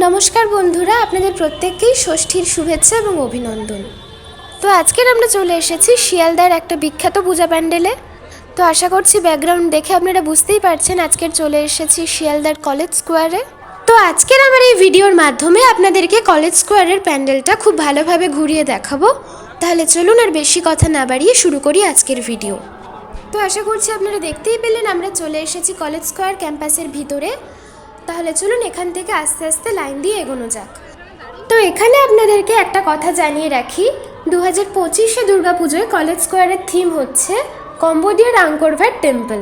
নমস্কার বন্ধুরা, আপনাদের প্রত্যেককেই ষষ্ঠীর শুভেচ্ছা এবং অভিনন্দন। তো আজকের আমরা চলে এসেছি শিয়ালদার একটা বিখ্যাত পূজা প্যান্ডেলে। তো আশা করছি ব্যাকগ্রাউন্ড দেখে আপনারা বুঝতেই পারছেন আজকের চলে এসেছি শিয়ালদার কলেজ স্কোয়ারে। তো আজকের আমার এই ভিডিওর মাধ্যমে আপনাদেরকে কলেজ স্কোয়ারের প্যান্ডেলটা খুব ভালোভাবে ঘুরিয়ে দেখাবো। তাহলে চলুন আর বেশি কথা না বাড়িয়ে শুরু করি আজকের ভিডিও। তো আশা করছি আপনারা দেখতেই পেলেন আমরা চলে এসেছি কলেজ স্কোয়ার ক্যাম্পাসের ভিতরে। তাহলে চলুন এখান থেকে আস্তে আস্তে লাইন দিয়ে এগোনো যাক। তো এখানে আপনাদেরকে একটা কথা জানিয়ে রাখি, 2025-এ দুর্গাপুজোয় কলেজ স্কোয়ারের থিম হচ্ছে কম্বোডিয়ার আঙ্কর ভ্যাট টেম্পল।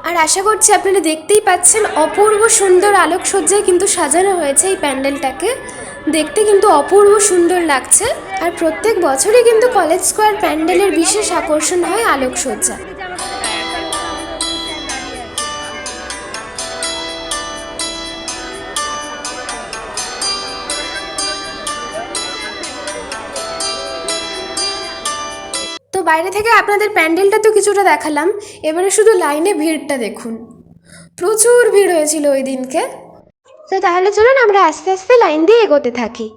আর আশা করছি আপনারা দেখতেই পাচ্ছেন অপূর্ব সুন্দর আলোকসজ্জায় কিন্তু সাজানো হয়েছে এই প্যান্ডেলটাকে। দেখতে কিন্তু অপূর্ব সুন্দর লাগছে। আর প্রত্যেক বছরই কিন্তু কলেজ স্কোয়ার প্যান্ডেলের বিশেষ আকর্ষণ হয় আলোকসজ্জা। তো বাইরে থেকে আপনাদের প্যান্ডেলটা তো কিছুটা দেখালাম, এবারে শুধু লাইনে ভিড়টা দেখুন। প্রচুর ভিড় হয়েছিল ওই দিনকে। তো তাহলে চলুন আমরা আস্তে আস্তে লাইন দিয়ে এগোতে থাকি।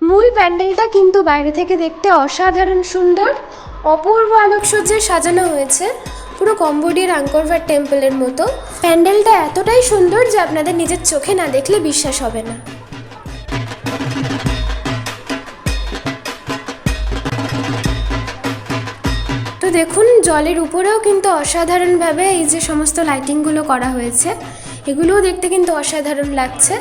মূল প্যান্ডেলটা কিন্তু বাইরে থেকে দেখতে অসাধারণ সুন্দর, অপূর্ব আলোকসজ্জায় সাজানো হয়েছে, পুরো কম্বোডিয়ার আঙ্কর ভ্যাট টেম্পলের মতো। প্যান্ডেলটা এতটাই সুন্দর যে আপনাদের নিজের চোখে না দেখলে বিশ্বাস হবে না। তো দেখুন জলের উপরেও কিন্তু অসাধারণভাবে এই যে সমস্ত লাইটিংগুলো করা হয়েছে, এগুলোও দেখতে কিন্তু অসাধারণ লাগছে।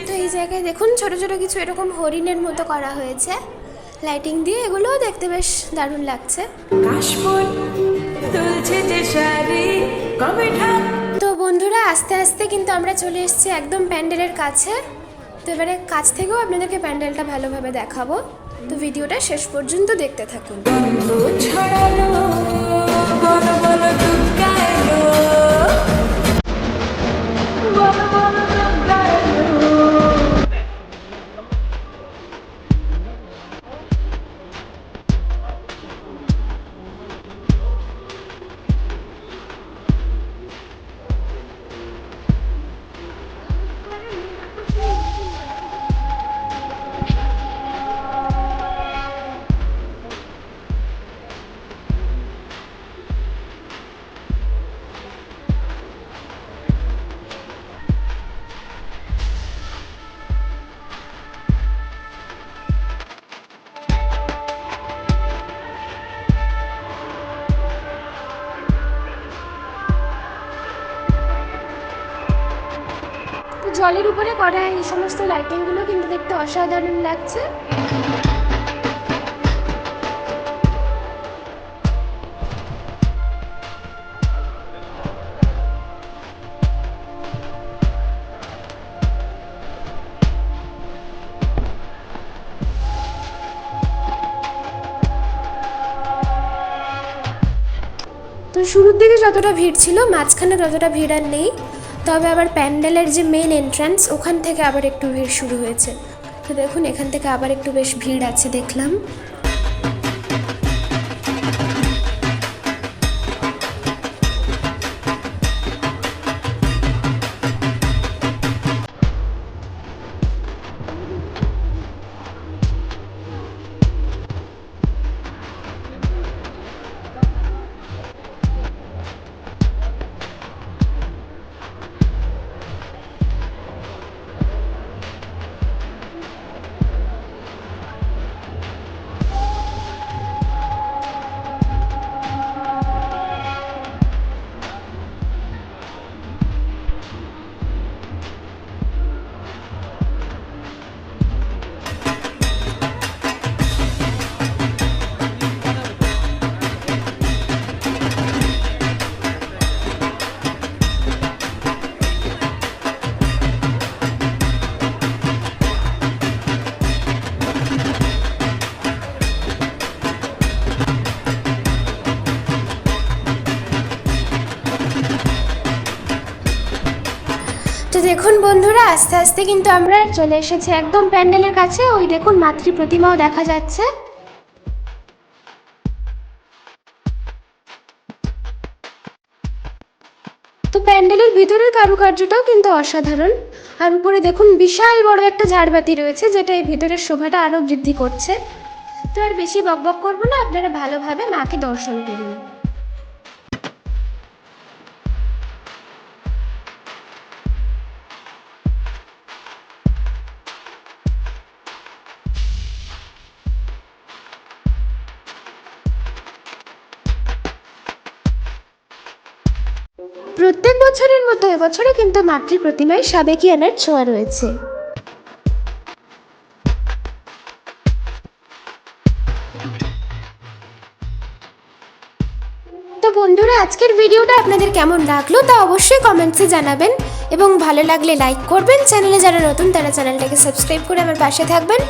তো এই জায়গায় দেখুন ছোট ছোট কিছু এরকম হরিণের মতো করা হয়েছে লাইটিং দিয়ে, এগুলোও দেখতে বেশ দারুণ লাগছে। তো বন্ধুরা আস্তে আস্তে কিন্তু আমরা চলে এসেছি একদম প্যান্ডেলের কাছে। তো এবারে কাছ থেকেও আপনাদেরকে প্যান্ডেলটা ভালোভাবে দেখাবো। তো ভিডিওটা শেষ পর্যন্ত দেখতে থাকুন। জলের উপরে করা এই সমস্ত লাইটিংগুলো কিন্তু দেখতে অসাধারণ লাগছে। তো শুরুর দিকে যতটা ভিড় ছিল মাঝখানে ততটা ভিড় আর নেই, তবে আবার প্যান্ডেলের যে মেন এন্ট্রান্স ওখান থেকে আবার একটু ভিড় শুরু হয়েছে। তো দেখুন এখান থেকে আবার একটু বেশ ভিড় আছে দেখলাম। দেখুন বন্ধুরা, আস্তে আস্তে কিন্তু আমরা চলে এসেছি একদম প্যান্ডেলের কাছে। ওই দেখুন মাতৃ প্রতিমাও দেখা যাচ্ছে। তো প্যান্ডেলের ভিতরের কারুকার্যটাও কিন্তু অসাধারণ। আর উপরে দেখুন বিশাল বড় একটা ঝাড়বাতি রয়েছে, যেটা এই ভিতরের শোভাটা আরো বৃদ্ধি করছে। তো আর বেশি বকবক করবো না, আপনারা ভালোভাবে মাকে দর্শন করুন। প্রত্যেক বছরের মতো এবছরে কিন্তু মাতৃ প্রতিমায় সাবেকিয়ানার ছোঁয়া রয়েছে। তো বন্ধুরা, আজকের ভিডিওটা আপনাদের কেমন লাগলো তা অবশ্যই কমেন্টসে জানাবেন, এবং ভালো লাগলে লাইক করবেন। চ্যানেলে যারা নতুন তারা চ্যানেলটাকে সাবস্ক্রাইব করে আমার পাশে থাকবেন।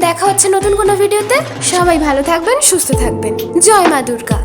দেখা হচ্ছে নতুন কোনো ভিডিওতে। সবাই ভালো থাকবেন, সুস্থ থাকবেন। জয় মা দুর্গা।